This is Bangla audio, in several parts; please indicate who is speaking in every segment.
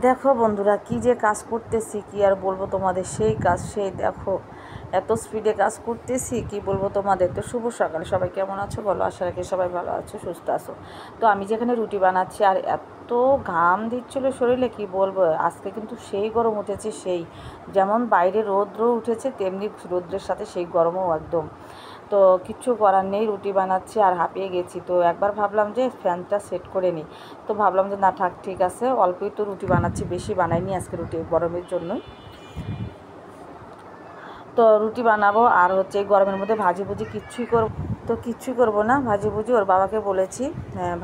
Speaker 1: দেখো বন্ধুরা, কি যে কাজ করতেছি কি আর বলবো তোমাদের। সেই কাজ সেই দেখো, এত স্পিডে কাজ করতেছি কি বলবো তোমাদের। তো শুভ সকাল, সবাই কেমন আছো বলো? আশা রাখি সবাই ভালো আছো, সুস্থ আছো। তো আমি যেখানে রুটি বানাচ্ছি আর এত ঘাম দিচ্ছিলো শরীরে কি বলবো। আজকে কিন্তু সেই গরম উঠেছে, সেই যেমন বাইরে রৌদ্র উঠেছে তেমনি রৌদ্রের সাথে সেই গরমও একদম। তো কিচ্ছু করার নেই, রুটি বানাচ্ছি আর হাঁপিয়ে গেছি। তো একবার ভাবলাম যে ফ্যানটা সেট করে নিই, তো ভাবলাম যে না থাক, ঠিক আছে, অল্পই তো রুটি বানাচ্ছি, বেশি বানাইনি আজকে রুটি গরমের জন্যই। তো রুটি বানাবো আর হচ্ছে এই গরমের মধ্যে ভাজি ভুজি কিচ্ছুই করব। তো কিচ্ছুই করবো না ভাজি ভুজি, ওর বাবাকে বলেছি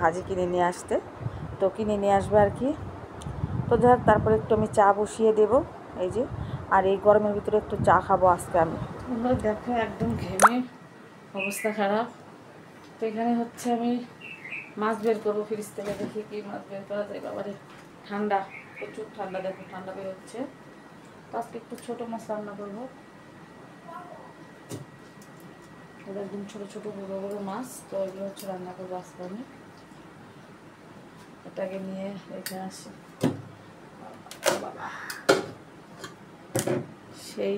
Speaker 1: ভাজি কিনে নিয়ে আসতে, তো কিনে নিয়ে আসবে আর কি। তো যাই হোক, তারপরে একটু আমি চা বসিয়ে দেবো এই যে। আর এই গরমের ভিতরে একটু চা খাবো আজকে আমি। দেখো একদম ঘেমে অবস্থা খারাপ। তো এখানে হচ্ছে আমি মাছ বের করবো ফ্রিজ থেকে, দেখি কি মাছ বের করা যায়। বাবারে ঠান্ডা, প্রচুর ঠান্ডা, দেখো ঠান্ডা বের হচ্ছে। তো আজকে একটু ছোটো মাছ রান্না করবো, একদম ছোটো ছোটো বড়ো বড়ো মাছ। তো এগুলো হচ্ছে রান্না করবো আজকে আমি। এটাকে নিয়ে রেখে আসি। বাবা সেই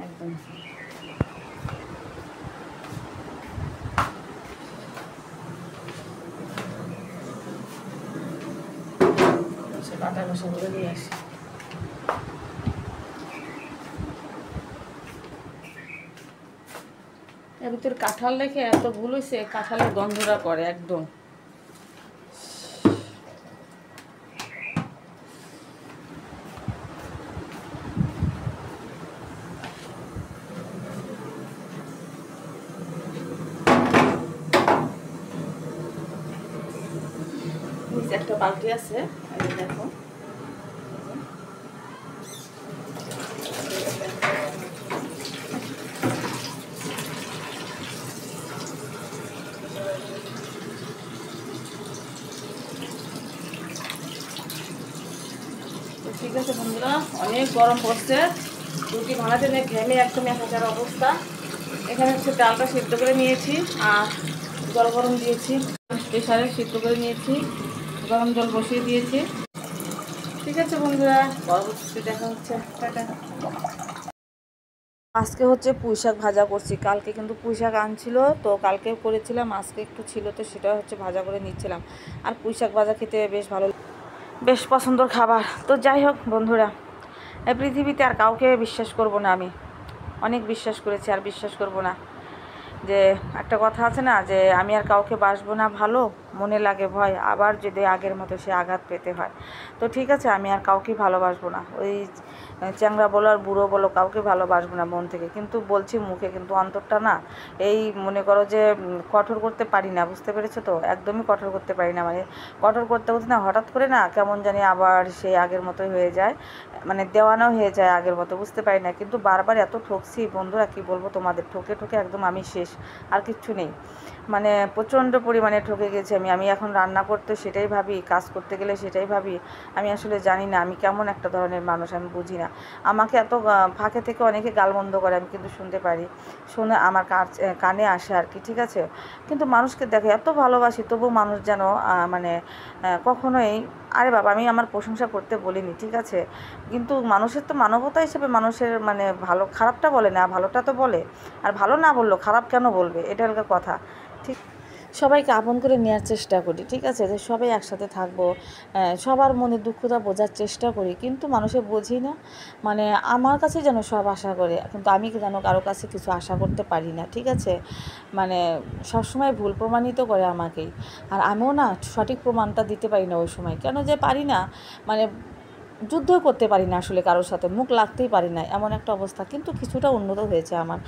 Speaker 1: একদম কাটা কষা করে নিয়ে আসি। এর ভিতরে কাঁঠাল রেখে এত ভুল হয়েছে, কাঁঠালের গন্ধটা করে একদম। একটা বালতি আছে, দেখো ঠিক আছে বন্ধুরা, অনেক গরম পড়ছে, রুটি ভাঙাতে নিয়ে ঘেমে একদম একাকার অবস্থা। এখানে হচ্ছে ডালটা সিদ্ধ করে নিয়েছি আর জল গরম দিয়েছি, প্রেসারে সিদ্ধ করে নিয়েছি, গরম জল বসিয়ে দিয়েছি। ঠিক আছে বন্ধুরা, পরবর্তীতে দেখা হচ্ছে, টাটা। আজকে হচ্ছে পুঁই শাক ভাজা করছি, কালকে কিন্তু পুঁই শাক আনছিল, তো কালকে করেছিলাম, আজকে একটু ছিল, তো সেটা হচ্ছে ভাজা করে নিচ্ছিলাম। আর পুঁই শাক ভাজা খেতে বেশ ভালো, বেশ পছন্দর খাবার। তো যাই হোক বন্ধুরা, এই পৃথিবীতে আর কাউকে বিশ্বাস করব না আমি, অনেক বিশ্বাস করেছি আর বিশ্বাস করব না। যে একটা কথা আছে না, যে আমি আর কাউকে বাসবো না ভালো, মনে লাগে ভয়, আবার যদি আগের মতো সে আঘাত পেতে হয়। তো ঠিক আছে, আমি আর কাউকে ভালোবাসবো না, ওই চ্যাংড়া বলো আর বুড়ো বলো, কাউকে ভালোবাসবো না মন থেকে, কিন্তু বলছি মুখে, কিন্তু অন্তরটা না, এই মনে করো যে কঠোর করতে পারি না, বুঝতে পেরেছো তো, একদমই কঠোর করতে পারি না। মানে কঠোর করতে করতে না হঠাৎ করে না কেমন জানি আবার সেই আগের মতোই হয়ে যায়, মানে দেওয়ানো হয়ে যায় আগের মতো, বুঝতে পারি না। কিন্তু বারবার এত ঠকছি বন্ধুরা, কি বলবো তোমাদের, ঠকে ঠকে একদম আমি শেষ, আর কিচ্ছু নেই। মানে প্রচণ্ড পরিমাণে ঠকে গেছি আমি এখন রান্না করতে সেটাই ভাবি, কাজ করতে গেলে সেটাই ভাবি। আমি আসলে জানি না আমি কেমন একটা ধরনের মানুষ, আমি বুঝি না। আমাকে এত ফাঁকে থেকে অনেকে গালমন্দ করে, আমি কিন্তু শুনতে পারি, শুনে আমার কানে আসে আর কি, ঠিক আছে। কিন্তু মানুষকে দেখে এত ভালোবাসি, তবু মানুষ যেন মানে কখনোই, আরে বাবা আমি আমার প্রশংসা করতে বলিনি, ঠিক আছে, কিন্তু মানুষের তো মানবতা হিসেবে মানুষের মানে ভালো খারাপটা বলে না, ভালোটা তো বলে। আর ভালো না বললো খারাপ কেন বলবে, এটা হলো কথা, ঠিক। সবাইকে আপন করে নেওয়ার চেষ্টা করি, ঠিক আছে, যে সবাই একসাথে থাকবো, সবার মনে দুঃখটা বোঝার চেষ্টা করি, কিন্তু মানুষে বুঝি না। মানে আমার কাছে যেন সব আশা করে, কিন্তু আমি যেন কারো কাছে কিছু আশা করতে পারি না, ঠিক আছে। মানে সবসময় ভুল প্রমাণিত করে আমাকেই, আর আমিও না সঠিক প্রমাণটা দিতে পারি না ওই সময়, কেন যে পারি না, মানে যুদ্ধ করতে পারি না আসলে, কারোর সাথে মুখ লাগতেই পারি না, এমন একটা অবস্থা। কিন্তু কিছুটা উন্নত হয়েছে আমার।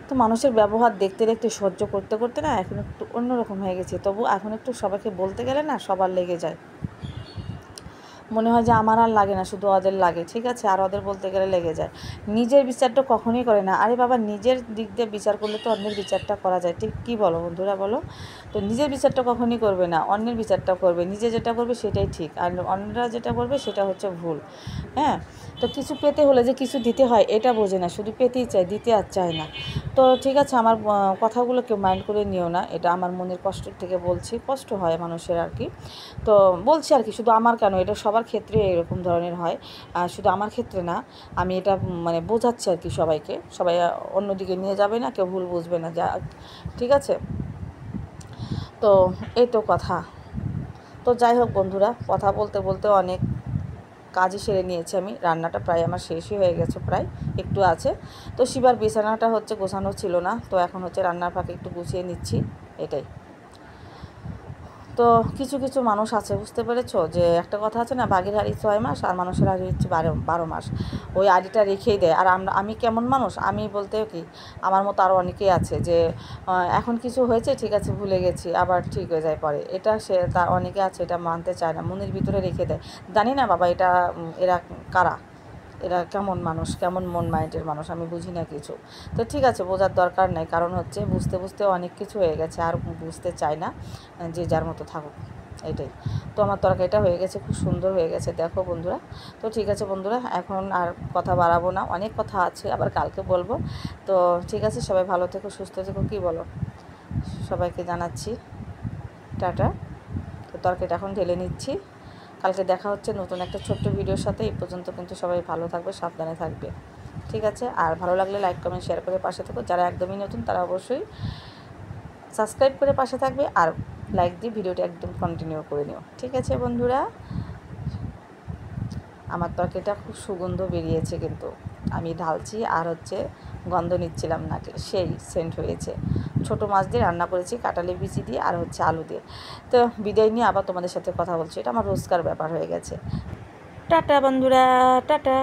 Speaker 1: তো মানুষের ব্যবহার দেখতে দেখতে সহ্য করতে করতে না এখন একটু অন্যরকম হয়ে গেছে, তবু এখন একটু সবাইকে বলতে গেলে না সবার লেগে যায়, মনে হয় যে আমার আর লাগে না, শুধু ওদের লাগে, ঠিক আছে, আর ওদের বলতে গেলে লেগে যায়। নিজের বিচারটা কখনোই করে না, আরে বাবা নিজের দিক দিয়ে বিচার করলে তো অন্যের বিচারটা করা যায়, ঠিক কী বলো বন্ধুরা বলো? তো তো নিজের বিচারটা কখনই করবে না, অন্যের বিচারটা করবে। নিজে যেটা করবে সেটাই ঠিক, আর অন্যরা যেটা করবে সেটা হচ্ছে ভুল। হ্যাঁ, তো কিছু পেতে হলে যে কিছু দিতে হয় এটা বোঝে না, শুধু পেতেই চায়, দিতে আর চায় না। তো ঠিক আছে, আমার কথাগুলো কেউ মাইন্ড করে নিও না, এটা আমার মনের কষ্ট থেকে বলছি, কষ্ট হয় মানুষের আর কি। তো বলছি আর কি, শুধু আমার কেন, এটা সবার ক্ষেত্রে এরকম ধরনের হয়, শুধু আমার ক্ষেত্রে না। আমি এটা মানে বোঝাচ্ছি আর কি সবাইকে, সবাই অন্যদিকে নিয়ে যাবে না, কেউ ভুল বুঝবে না, যা ঠিক আছে। তো এই তো কথা। তো যাই হোক বন্ধুরা, কথা বলতে বলতে অনেক কাজই সেরে নিয়েছি আমি, রান্নাটা প্রায় আমার শেষই হয়ে গেছে, প্রায় একটু আছে। তো শিবার বিছানাটা হচ্ছে গোছানো ছিল না, তো এখন হচ্ছে রান্নার ফাঁকে একটু গুছিয়ে নিচ্ছি, এটাই। তো কিছু কিছু মানুষ আছে, বুঝতে পেরেছো, যে একটা কথা আছে না, বাঘের হাড়ি 6 মাস আর মানুষের হাড়ি হচ্ছে 12 মাস, ওই হাড়িটা রেখেই দেয়। আর আমি কেমন মানুষ, আমি বলতে কি, আমার মতো আরও অনেকেই আছে যে এখন কিছু হয়েছে ঠিক আছে ভুলে গেছি, আবার ঠিক হয়ে যায় পরে, এটা সে তার অনেকে আছে, এটা মানতে চায় না, মনের ভিতরে রেখে দেয়। জানি না বাবা, এটা এরা কারা, এরা কেমন মানুষ, কেমন মন মাইন্ডের মানুষ, আমি বুঝি না কিছু। তো ঠিক আছে, বোঝার দরকার নেই, কারণ হচ্ছে বুঝতে বুঝতে অনেক কিছু হয়ে গেছে, আর বুঝতে চায় না, যে যার মতো থাকুক, এটাই। তো আমার তরকারিটা হয়ে গেছে, খুব সুন্দর হয়ে গেছে, দেখো বন্ধুরা। তো ঠিক আছে বন্ধুরা, এখন আর কথা বাড়াবো না, অনেক কথা আছে, আবার কালকে বলবো। তো ঠিক আছে, সবাই ভালো থেকো, সুস্থ থেকো, কী বলো, সবাইকে জানাচ্ছি টাটা। তো তরকারিটা এখন ঢেলে নিচ্ছি, কালকে দেখা হচ্ছে নতুন একটা ছোট্ট ভিডিওর সাথে। এই পর্যন্ত কিন্তু সবাই ভালো থাকবে, সাবধানে থাকবে, ঠিক আছে। আর ভালো লাগলে লাইক কমেন্ট শেয়ার করে পাশে থাকো, যারা একদমই নতুন তারা অবশ্যই সাবস্ক্রাইব করে পাশে থাকবে, আর লাইক দিয়ে ভিডিওটা একদম কন্টিনিউ করে নিও, ঠিক আছে বন্ধুরা। আমার তরকারিটা খুব সুগন্ধ বেরিয়েছে, কিন্তু আমি ঢালছি আর হচ্ছে গন্ধ নিচ্ছিলাম নাকে, সেই সেন্ট হয়েছে। ছোটো মাছ দিয়ে রান্না করেছি, কাঁঠালি বিচি দিয়ে আর হচ্ছে আলু দিয়ে। তো বিদায় নিয়ে আবার তোমাদের সাথে কথা বলছি, এটা আমার রোজকার ব্যাপার হয়ে গেছে। টাটা বন্ধুরা, টাটা।